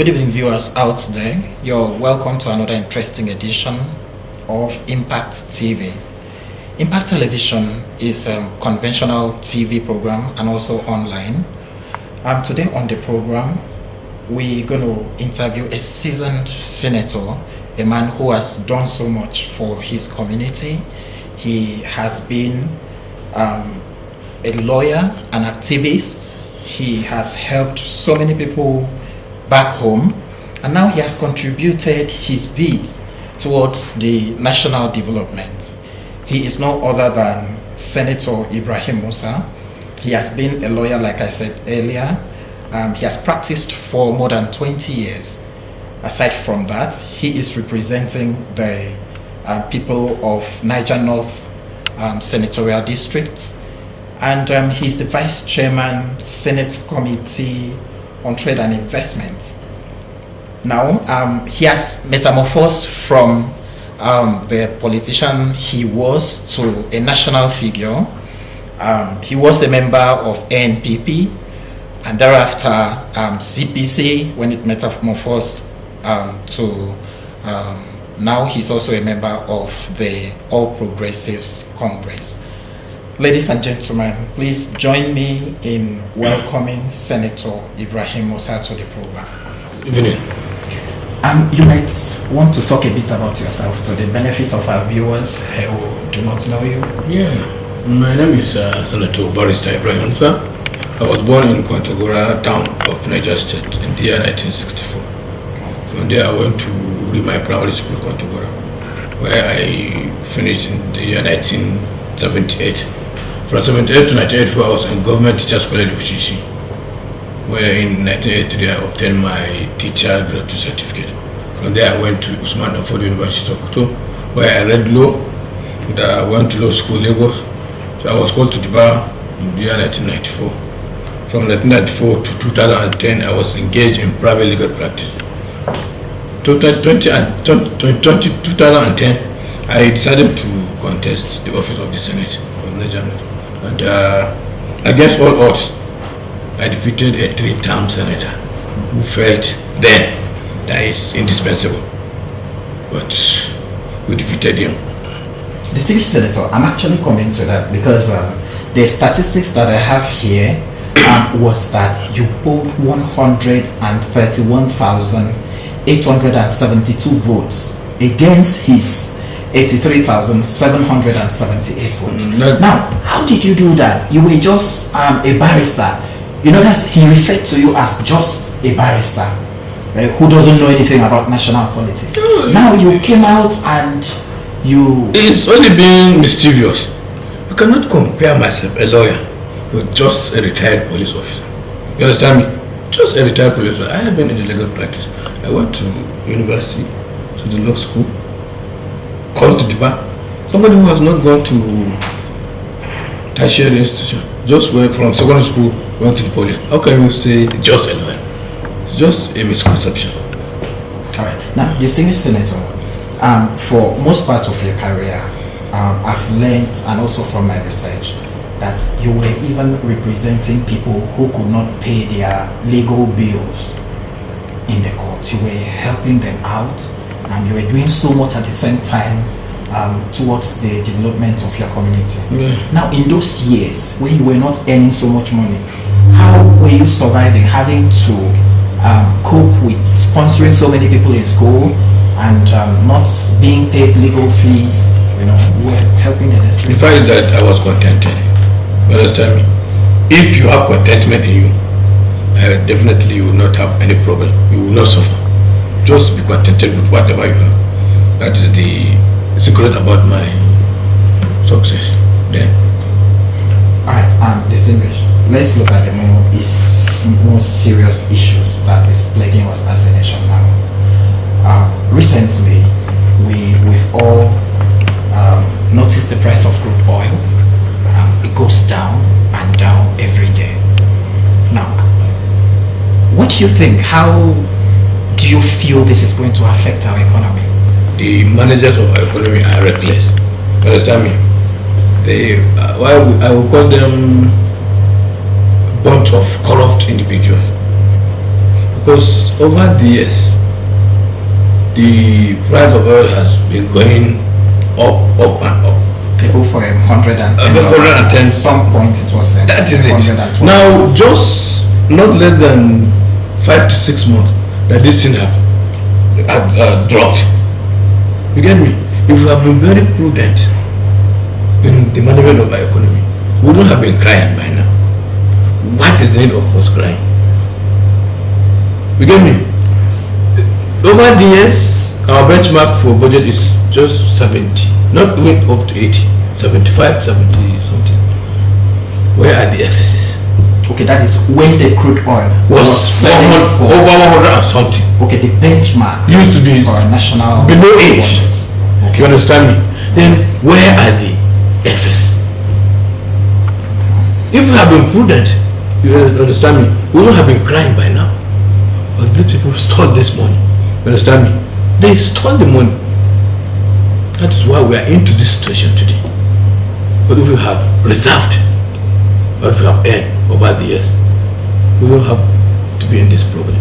Good evening, viewers out there. You're welcome to another interesting edition of Impact TV. Impact Television is a conventional TV program and also online. Today on the program, we're going to interview a seasoned senator, a man who has done so much for his community. He has been a lawyer, an activist. He has helped so many people back home, and now he has contributed his bit towards the national development. He is no other than Senator Ibrahim Musa. He has been a lawyer, like I said earlier. He has practiced for more than 20 years. Aside from that, he is representing the people of Niger North Senatorial District, and he's the Vice Chairman, Senate Committee on Trade and Investment. Now, he has metamorphosed from the politician he was to a national figure. He was a member of NPP, and thereafter CPC when it metamorphosed to now he's also a member of the All Progressives Congress. Ladies and gentlemen, please join me in welcoming Senator Ibrahim Musa to the program. Good evening. You might want to talk a bit about yourself to the benefit of our viewers who do not know you. Yeah, my name is Senator Barrister Ibrahim Musa. I was born in Kwantagora, town of Niger State, in the year 1964. From there, I went to read my primary school, Kwantagora, where I finished in the year 1978. From 78 to 1984, I was in Government Teachers College of Shishi, where in 1983 I obtained my teacher graduate certificate. From there, I went to Usman Afford University, Sokoto, where I read law. And I went to law school, Lagos. So I was called to the bar in the year 1994. From 1994 to 2010, I was engaged in private legal practice. 2010, I decided to contest the office of the Senate of Niger, and against all odds, I defeated a 3-term senator who felt then that is indispensable, but we defeated him. Distinguished Senator, I'm actually coming to that because the statistics that I have here was that you polled 131,872 votes against his 83,778 votes. Now, how did you do that? You were just a barrister. You know that he referred to you as just a barrister who doesn't know anything about national politics. Now you came out and you... It's only being mischievous. You cannot compare myself, a lawyer, with just a retired police officer. You understand me? Just a retired police officer. I have been in the legal practice. I went to university, to the law school, called to the bar. Somebody who has not gone to tertiary institution, just went from secondary school, went to the police. How can you say just a lawyer? It's just a misconception. All right. Now, distinguished Senator, for most parts of your career, I've learned, and also from my research, that you were even representing people who could not pay their legal bills in the court. You were helping them out, and you were doing so much at the same time towards the development of your community. Yeah. Now, in those years when you were not earning so much money, how were you surviving, having to cope with sponsoring so many people in school and not being paid legal fees? You know, you were helping the desperate. The fact is that I was contented. You understand me? If you have contentment in you, definitely you will not have any problem. You will not suffer. Just be contented with whatever you have. That is the secret about my success. Then. Alright, distinguished. Let's look at the more serious issues that is plaguing us as a nation now. Recently, we've all noticed the price of crude oil. It goes down and down every day. Now, what do you think? How do you feel this is going to affect our economy? The managers of our economy are reckless. You understand me? They, I will call them bunch of corrupt individuals. Because over the years, the price of oil has been going up and up. They go for 110. 110. At some point it was That is it. 120. Now, just not less than 5 to 6 months that this thing have dropped. You get me? If we have been very prudent in the management of our economy, we would not have been crying by now. What is the need of us crying? You get me? Over the years, our benchmark for budget is just 70, not even up to 80, 75, 70 something. Where are the excesses? Okay, that is when the crude oil Was selling for over 100 and something. okay, the benchmark Used to be for a national below 8. budget. Okay. You understand me? Then where are the excess? If we have been prudent, you understand me, we would have been crying by now. But these people stole this money. You understand me? They stole the money. That is why we are into this situation today. But if we have reserved what we have earned over the years, we don't have to be in this problem.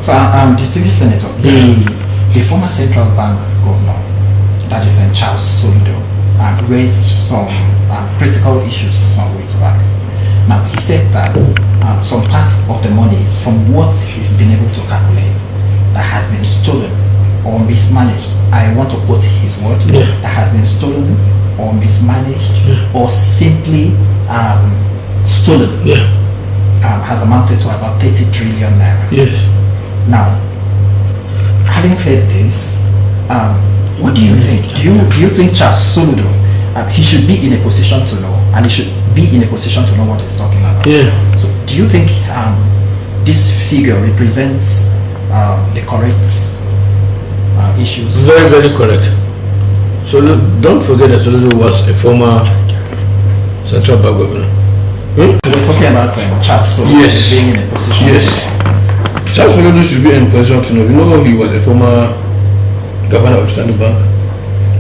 So, distinguished senator, the former central bank governor, that is Charles Soludo, raised some critical issues some weeks back. Now, he said that some part of the money is from what he's been able to calculate that has been stolen or mismanaged. I want to quote his word, that has been stolen or mismanaged or simply stolen. Has amounted to about 30 trillion naira. Yes. Now, having said this, what do you think? Do you think Charles Soludo, he should be in a position to know, and he should be in a position to know what he's talking about? Yeah. So, do you think this figure represents the correct issues? Very, very correct. So don't forget that Soludo was a former central bank governor. We're talking about Charles Soludo being in a position. Yes. Charles Soludo should be in a position to know. You know, he was a former governor of Standard Bank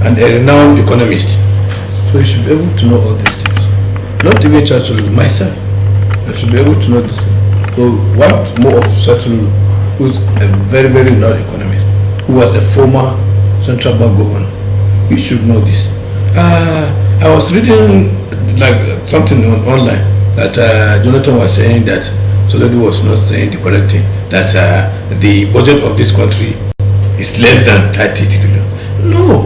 and a renowned economist. So he should be able to know all these things. Not even Charles Soludo, myself. I should be able to know this. So what more of Charles Soludo, who's a very, very renowned economist, who was a former central bank governor? You should know this. I was reading like something online that Jonathan was saying that Soludo was not saying the correct thing, that the budget of this country is less than 30 trillion. No.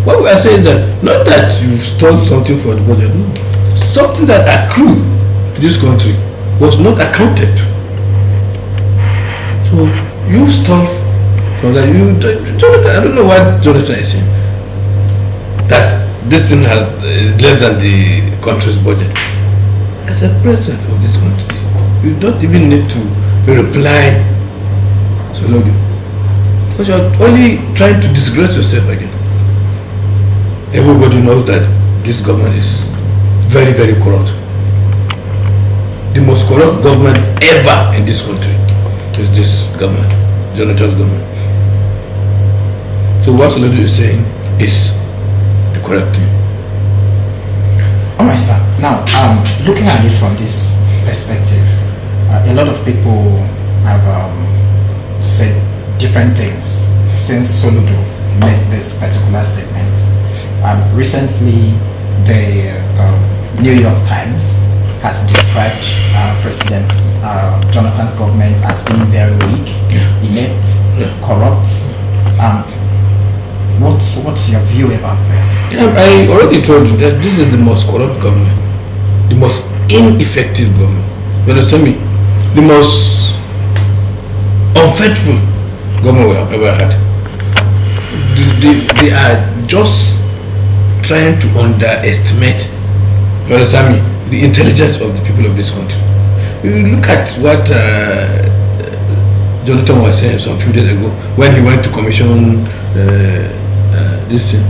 What we are saying is that not that you stole something for the budget, no. Something that accrued to this country was not accounted to. So you stole from that. Jonathan, I don't know what Jonathan is saying. That this thing has less than the country's budget. As a president of this country, you don't even need to reply Soludo, because you are only trying to disgrace yourself again. Everybody knows that this government is very, very corrupt. The most corrupt government ever in this country is this government, Jonathan's government. So what Soludo is saying is the correct thing. Alright, sir. Now, looking at it from this perspective, a lot of people have said different things since Soludo made this particular statement. Recently, the New York Times has described President Jonathan's government as being very weak, inept, corrupt. What's your view about this? I already told you that this is the most corrupt government, the most ineffective government. You understand me? The most unfaithful government we have ever had. They are just trying to underestimate, you understand me, the intelligence of the people of this country. You look at what Jonathan was saying some few days ago when he went to commission this thing,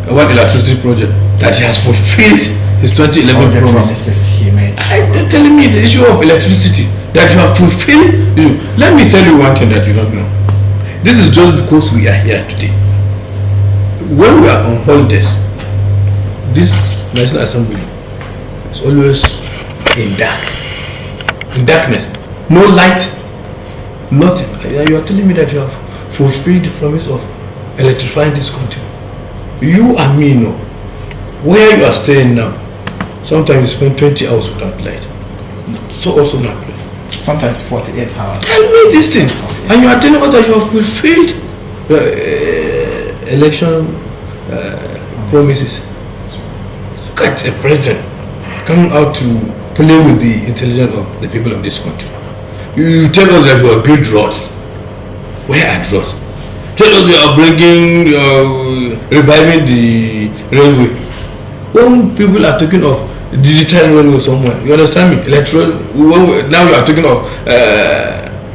one electricity project, that he has fulfilled his 2011 promises he made. You're telling me the issue of electricity that you have fulfilled. Let me tell you one thing that you don't know. This is just because we are here today. When we are on holidays, this National Assembly is always in dark. in darkness, no light, nothing. And you are telling me that you have fulfilled the promise of electrifying this country. You and me know where you are staying now. Sometimes you spend 20 hours without light. So also not. Sometimes 48 hours. Tell me this thing. And you are telling us that you have fulfilled election promises. Look at a president coming out to play with the intelligence of the people of this country. You tell us that you have built roads. Where are roads? Tell us you are bringing, reviving the railway. When people are talking of digital railway somewhere, you understand me? Now you are talking of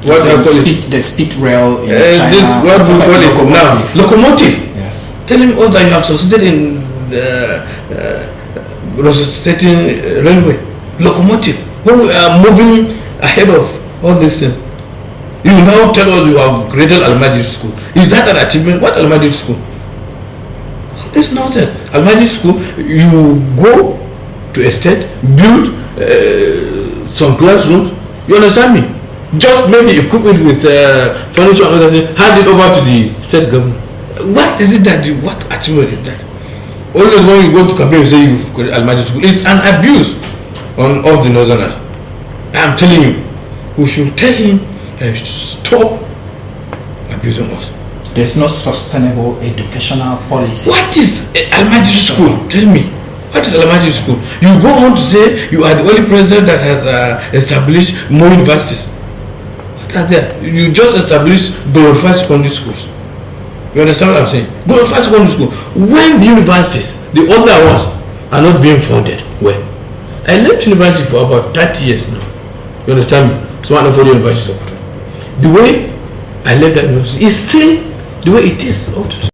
what do you call it? The speed rail in This, China. what do we call it now? Locomotive. Yes. Telling us that you have succeeded in resuscitating railway. Locomotive. When we are moving ahead of all these things, you now tell us you have created Almajid School. Is that an achievement? What Almajid School? This nonsense. Almajid School, you go to a state, build some classrooms. You understand me? Just maybe equip it with furniture and other things, hand it over to the state government. What is it that what achievement is that? Always when you go to campaign, you say you create Almajid School. It's an abuse of the Northerners. I'm telling you, we should tell him stop abusing us. There's no sustainable educational policy. What is Almajid School? Tell me. What is Almajid School? You go on to say you are the only president that has established more universities. What are there? You just established glorified secondary schools. You understand what I'm saying? Glorified secondary school. When the universities, the other ones, are not being funded, well, I left university for about 30 years now. You understand me? So one of the universities. The way I left that university is still the way it is.